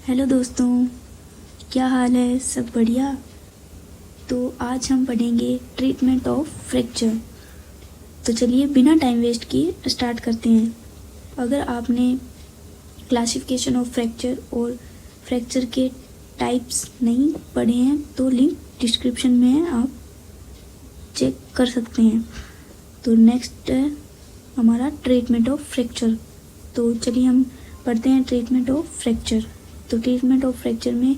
Hello दोस्तों, क्या हाल है? सब बढ़िया। तो आज हम पढ़ेंगे ट्रीटमेंट ऑफ फ्रैक्चर। तो चलिए बिना टाइम वेस्ट किए स्टार्ट करते हैं। अगर आपने क्लासिफिकेशन ऑफ फ्रैक्चर और फ्रैक्चर के टाइप्स नहीं पढ़े हैं तो लिंक डिस्क्रिप्शन में है, आप चेक कर सकते हैं। तो नेक्स्ट है हमारा ट्रीटमेंट ऑफ फ्रैक्चर। तो चलिए हम पढ़ते हैं ट्रीटमेंट ऑफ फ्रैक्चर। तो ट्रीटमेंट ऑफ फ्रैक्चर में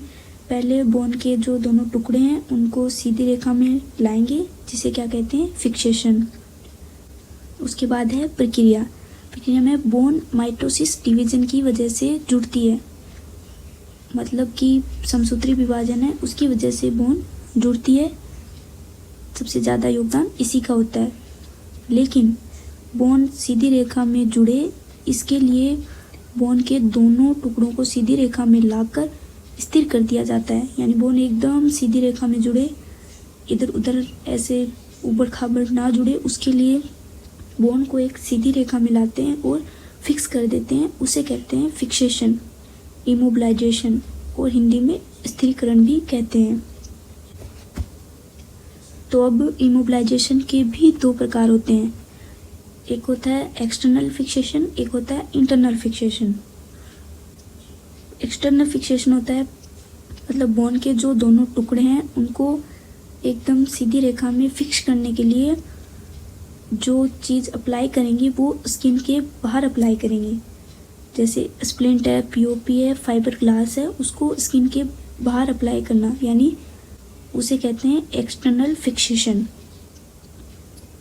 पहले बोन के जो दोनों टुकड़े हैं उनको सीधी रेखा में लाएंगे, जिसे क्या कहते हैं, फिक्सेशन। उसके बाद है प्रक्रिया में बोन माइटोसिस डिवीजन की वजह से जुड़ती है, मतलब कि समसूत्री विभाजन है उसकी वजह से बोन जुड़ती है। सबसे ज़्यादा योगदान इसी का होता है। लेकिन बोन सीधी रेखा में जुड़े, इसके लिए बोन के दोनों टुकड़ों को सीधी रेखा में लाकर स्थिर कर दिया जाता है। यानी बोन एकदम सीधी रेखा में जुड़े, इधर उधर ऐसे ऊबड़ खाबड़ ना जुड़े, उसके लिए बोन को एक सीधी रेखा में लाते हैं और फिक्स कर देते हैं। उसे कहते हैं फिक्सेशन, इमोबिलाइजेशन, और हिंदी में स्थिरीकरण भी कहते हैं। तो अब इमोबिलाइजेशन के भी दो प्रकार होते हैं। एक होता है एक्सटर्नल फिक्सेशन, एक होता है इंटरनल फिक्सेशन। एक्सटर्नल फिक्सेशन होता है मतलब बोन के जो दोनों टुकड़े हैं उनको एकदम सीधी रेखा में फिक्स करने के लिए जो चीज़ अप्लाई करेंगे वो स्किन के बाहर अप्लाई करेंगे। जैसे स्प्लिंट है, पीओपी है, फाइबर ग्लास है, उसको स्किन के बाहर अप्लाई करना, यानी उसे कहते हैं external fixation.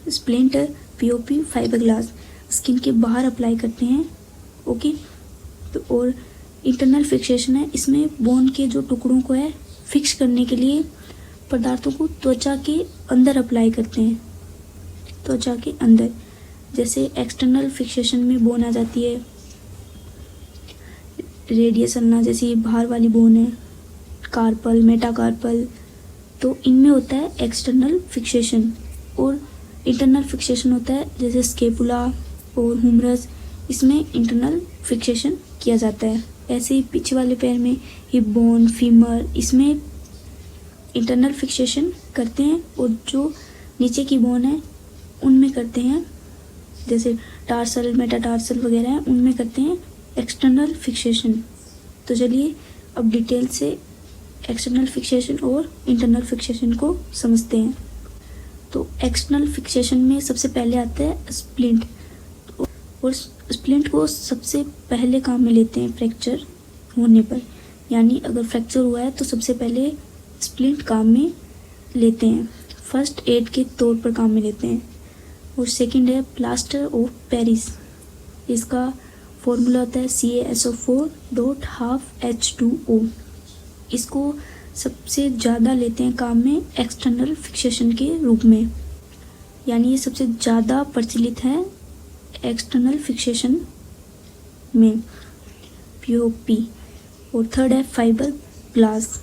Splint, POP, fibre glass skin के बाहर अप्लाई करते हैं, ओके। तो और इंटरनल फिक्सेशन है, इसमें बोन के जो टुकड़ों को है फिक्स करने के लिए पदार्थों को त्वचा के अंदर अप्लाई करते हैं, त्वचा के अंदर। जैसे एक्सटर्नल फिक्सेशन में बोन आ जाती है रेडियस अल्ना, जैसे बाहर वाली बोन है, कार्पल, मेटाकार्पल, तो इनमें होता है एक्सटर्नल फिक्सेशन। और इंटरनल फिक्सेशन होता है जैसे स्केपुला और हुमरस, इसमें इंटरनल फिक्सेशन किया जाता है। ऐसे ही पीछे वाले पैर में हिप बोन, फीमर, इसमें इंटरनल फिक्सेशन करते हैं। और जो नीचे की बोन है उनमें करते हैं, जैसे टार्सल, मेटाटार्सल वगैरह है, उनमें करते हैं एक्सटर्नल फिक्सेशन। तो चलिए अब डिटेल से एक्सटर्नल फिक्सेशन और इंटरनल फिक्सेशन को समझते हैं। तो एक्सटर्नल फिक्सेशन में सबसे पहले आता है स्प्लिंट, और स्प्लिंट को सबसे पहले काम में लेते हैं फ्रैक्चर होने पर। यानी अगर फ्रैक्चर हुआ है तो सबसे पहले स्प्लिंट काम में लेते हैं, फर्स्ट एड के तौर पर काम में लेते हैं। और सेकंड है प्लास्टर ऑफ पेरिस, इसका फॉर्मूला होता है CaSO4.12H2O। इसको सबसे ज़्यादा लेते हैं काम में एक्सटर्नल फिक्सेशन के रूप में, यानी ये सबसे ज़्यादा प्रचलित है एक्सटर्नल फिक्सेशन में, पीओपी। और थर्ड है फाइबर ग्लास,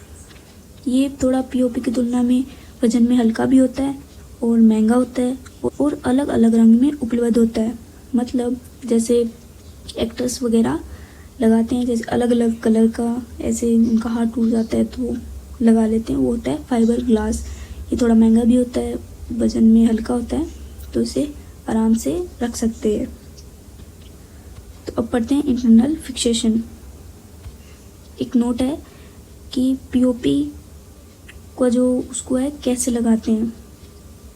ये थोड़ा पीओपी की तुलना में वजन में हल्का भी होता है और महंगा होता है और अलग अलग रंग में उपलब्ध होता है। मतलब जैसे एक्टर्स वगैरह लगाते हैं, जैसे अलग अलग कलर का, ऐसे उनका हाथ टूट जाता है तो लगा लेते हैं, वो होता है फाइबर ग्लास। ये थोड़ा महंगा भी होता है, वजन में हल्का होता है, तो इसे आराम से रख सकते हैं। तो अब पढ़ते हैं इंटरनल फिक्सेशन। एक नोट है कि पीओपी को जो उसको है कैसे लगाते हैं।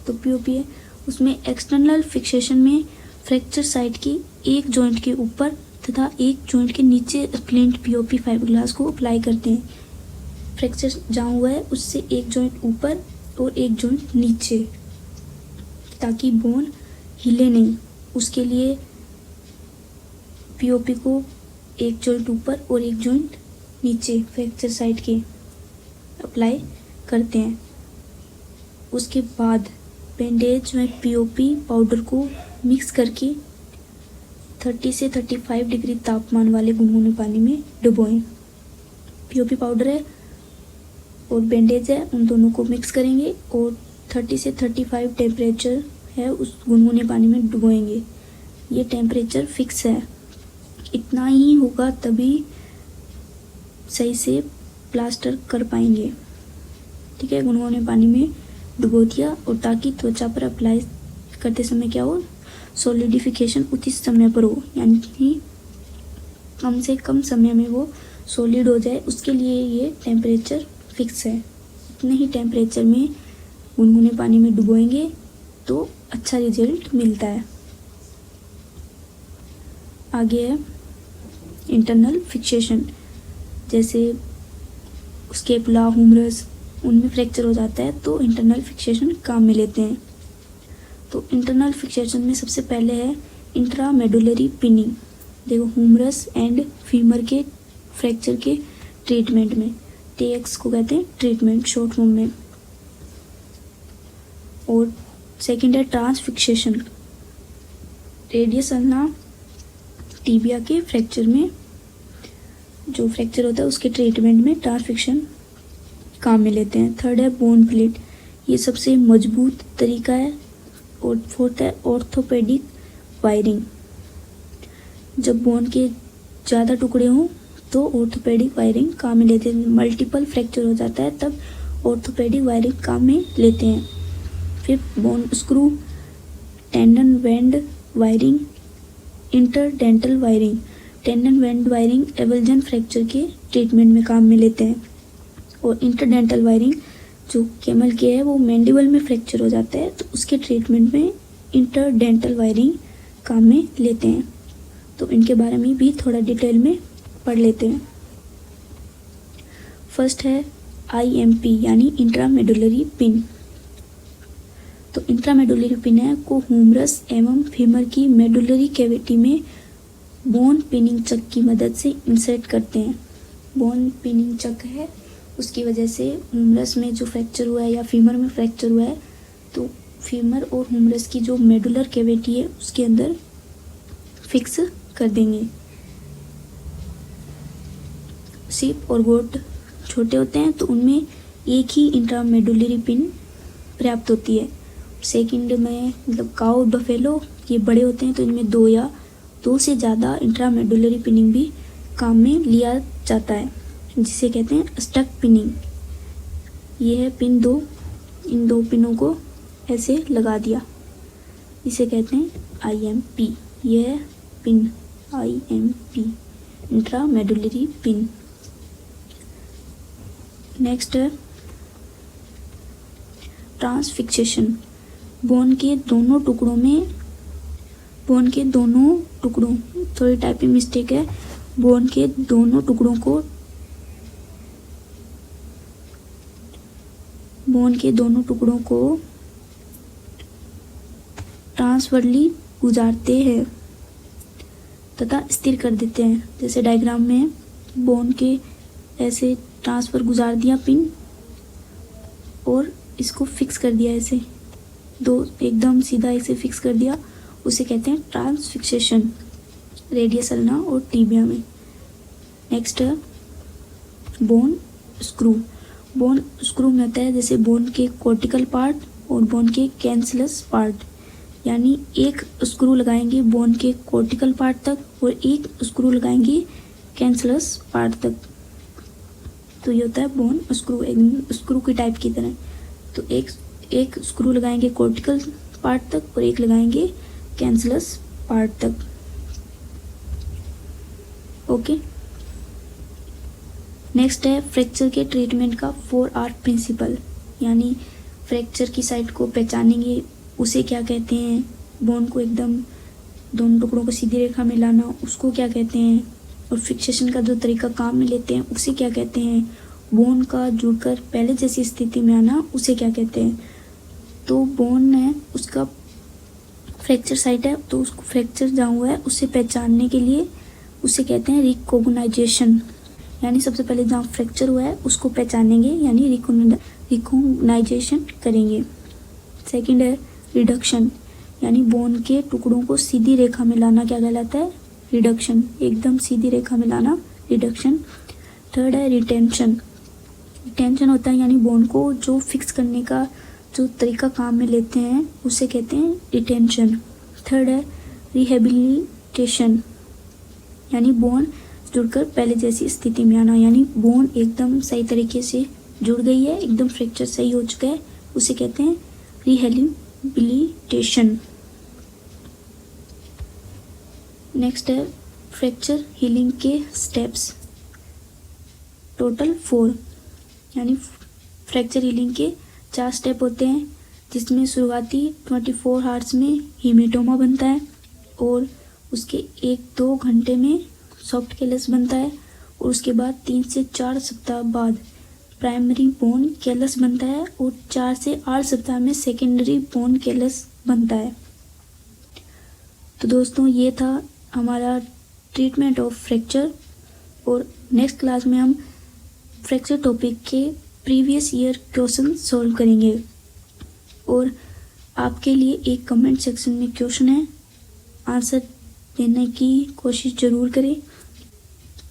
तो पीओपी है उसमें एक्सटर्नल फिक्सेशन में फ्रैक्चर साइट की एक जॉइंट के ऊपर तथा एक जॉइंट के नीचे स्प्लिंट पीओपी फाइबर ग्लास को अप्लाई करते हैं। फ्रैक्चर जहाँ हुआ है उससे एक जॉइंट ऊपर और एक जॉइंट नीचे, ताकि बोन हिले नहीं, उसके लिए पीओपी को एक जॉइंट ऊपर और एक जॉइंट नीचे फ्रैक्चर साइट के अप्लाई करते हैं। उसके बाद बैंडेज में पीओपी पाउडर को मिक्स करके 30 से 35 डिग्री तापमान वाले गुनगुने पानी में डुबोएं। पीओपी पाउडर है और बैंडेज है, उन दोनों को मिक्स करेंगे और 30 से 35 टेम्परेचर है उस गुनगुने पानी में डुबोएंगे। ये टेम्परेचर फिक्स है, इतना ही होगा तभी सही से प्लास्टर कर पाएंगे। ठीक है, गुनगुने पानी में डुबो दिया और ताकि त्वचा पर अप्लाई करते समय क्या हो, सॉलिडिफिकेशन उचित समय पर हो, यानी कि कम से कम समय में वो सॉलिड हो जाए, उसके लिए ये टेम्परेचर फिक्स है। इतने ही टेम्परेचर में गुनगुने पानी में डुबोएंगे तो अच्छा रिजल्ट मिलता है। आगे है इंटरनल फिक्सेशन, जैसे स्केपुला, ह्यूमरस, उनमें फ्रैक्चर हो जाता है तो इंटरनल फिक्सेशन काम में लेते हैं। तो इंटरनल फिक्सेशन में सबसे पहले है इंट्रामेडुलरी पिनिंग। देखो, ह्यूमरस एंड फीमर के फ्रैक्चर के ट्रीटमेंट में TX को कहते हैं ट्रीटमेंट शॉर्ट फॉर्म में। और सेकंड है ट्रांसफिक्सेशन, रेडियस अल्ना टीबिया के फ्रैक्चर में जो फ्रैक्चर होता है उसके ट्रीटमेंट में ट्रांसफिक्सेशन काम में लेते हैं। थर्ड है बोन प्लेट, ये सबसे मजबूत तरीका है। और फोर्थ है ऑर्थोपेडिक वायरिंग, जब बोन के ज़्यादा टुकड़े हों तो ऑर्थोपेडिक वायरिंग काम में लेते हैं। मल्टीपल फ्रैक्चर हो जाता है तब ऑर्थोपेडिक वायरिंग काम में लेते हैं। फिफ्थ बोन स्क्रू, टेंडन वेंड वायरिंग, इंटरडेंटल वायरिंग। टेंडन वेंड वायरिंग एवल्जन फ्रैक्चर के ट्रीटमेंट में काम में लेते हैं। और इंटरडेंटल वायरिंग जो कैमल के है वो मैंडिबल में फ्रैक्चर हो जाता है तो उसके ट्रीटमेंट में इंटरडेंटल वायरिंग काम में लेते हैं। तो इनके बारे में भी थोड़ा डिटेल में पढ़ लेते हैं। फर्स्ट है IMP यानी इंट्रामेडुलरी पिन। तो इंट्रामेडुलरी पिन है को ह्यूमरस एवं फीमर की मेडुलरी कैविटी में बोन पिनिंग चक की मदद से इंसर्ट करते हैं। बोन पिनिंग चक है, उसकी वजह से ह्यूमरस में जो फ्रैक्चर हुआ है या फीमर में फ्रैक्चर हुआ है तो फीमर और ह्यूमरस की जो मेडुलर कैविटी है उसके अंदर फिक्स कर देंगे। सीप और गोट छोटे होते हैं तो उनमें एक ही इंट्रामेडुलरी पिन पर्याप्त होती है। सेकंड में मतलब काऊ बफेलो ये बड़े होते हैं तो इनमें दो से ज़्यादा इंट्रामेडुलरी पिनिंग भी काम में लिया जाता है, जिसे कहते हैं स्टक पिनिंग। ये है पिन 2, इन 2 पिनों को ऐसे लगा दिया, इसे कहते हैं IMP। ये है pin IMP, intramedullary pin. Next है ट्रांसफिक्सेशन, बोन के दोनों टुकड़ों थोड़ी टाइपिंग मिस्टेक है, बोन के दोनों टुकड़ों को ट्रांसवर्ली गुजारते हैं तथा स्थिर कर देते हैं। जैसे डायग्राम में बोन के ऐसे ट्रांसफर गुजार दिया पिन और इसको फिक्स कर दिया, ऐसे दो एकदम सीधा ऐसे फिक्स कर दिया, उसे कहते हैं ट्रांसफिक्सेशन रेडियस अल्ना और टीबिया में। नेक्स्ट है बोन स्क्रू। बोन स्क्रू में होता है जैसे बोन के कॉर्टिकल पार्ट और बोन के कैंसलस पार्ट, यानी एक स्क्रू लगाएंगे बोन के कॉर्टिकल पार्ट तक और एक स्क्रू लगाएंगे कैंसलस पार्ट तक, तो ये होता है बोन स्क्रू, एक स्क्रू की टाइप की तरह। तो एक स्क्रू लगाएंगे कॉर्टिकल पार्ट तक और एक लगाएंगे कैंसलस पार्ट तक। ओके, नेक्स्ट है फ्रैक्चर के ट्रीटमेंट का 4R प्रिंसिपल, यानी फ्रैक्चर की साइट को पहचानेंगे उसे क्या कहते हैं, बोन को एकदम दोनों टुकड़ों को सीधी रेखा में लाना उसको क्या कहते हैं, और फिक्सेशन का जो तरीका काम में लेते हैं उसे क्या कहते हैं, बोन का जुड़कर पहले जैसी स्थिति में आना उसे क्या कहते हैं। तो बोन है उसका फ्रैक्चर साइट है तो उसको फ्रैक्चर जहाँ हुआ है उसे पहचानने के लिए उसे कहते हैं रिकॉग्नाइजेशन, यानी सबसे पहले जहाँ फ्रैक्चर हुआ है उसको पहचानेंगे यानी रिकॉग्नाइजेशन करेंगे। सेकंड है रिडक्शन, यानी बोन के टुकड़ों को सीधी रेखा में लाना क्या कहलाता है, रिडक्शन, एकदम सीधी रेखा में लाना रिडक्शन। थर्ड है रिटेंशन, रिटेंशन होता है यानी बोन को जो फिक्स करने का जो तरीका काम में लेते हैं उसे कहते हैं रिटेंशन। थर्ड है रिहेबिलिटेशन, यानी बोन जुड़कर पहले जैसी स्थिति में आना, यानी बोन एकदम सही तरीके से जुड़ गई है, एकदम फ्रैक्चर सही हो चुका है, उसे कहते हैं रिहेबिलिटेशन। नेक्स्ट है फ्रैक्चर हीलिंग के स्टेप्स, टोटल 4, यानी फ्रैक्चर हीलिंग के 4 स्टेप होते हैं, जिसमें शुरुआती 24 आवर्स में हीमेटोमा बनता है और उसके 1-2 घंटे में सॉफ्ट कैलस बनता है और उसके बाद 3 से 4 सप्ताह बाद प्राइमरी बोन कैलस बनता है और 4 से 8 सप्ताह में सेकेंडरी बोन कैलस बनता है। तो दोस्तों ये था हमारा ट्रीटमेंट ऑफ फ्रैक्चर, और नेक्स्ट क्लास में हम फ्रैक्चर टॉपिक के प्रीवियस ईयर क्वेश्चन सॉल्व करेंगे। और आपके लिए एक कमेंट सेक्शन में क्वेश्चन है, आंसर देने की कोशिश ज़रूर करें।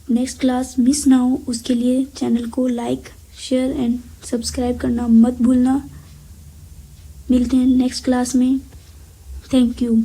नेक्स्ट क्लास मिस ना हो उसके लिए चैनल को लाइक, शेयर एंड सब्सक्राइब करना मत भूलना। मिलते हैं नेक्स्ट क्लास में। Thank you.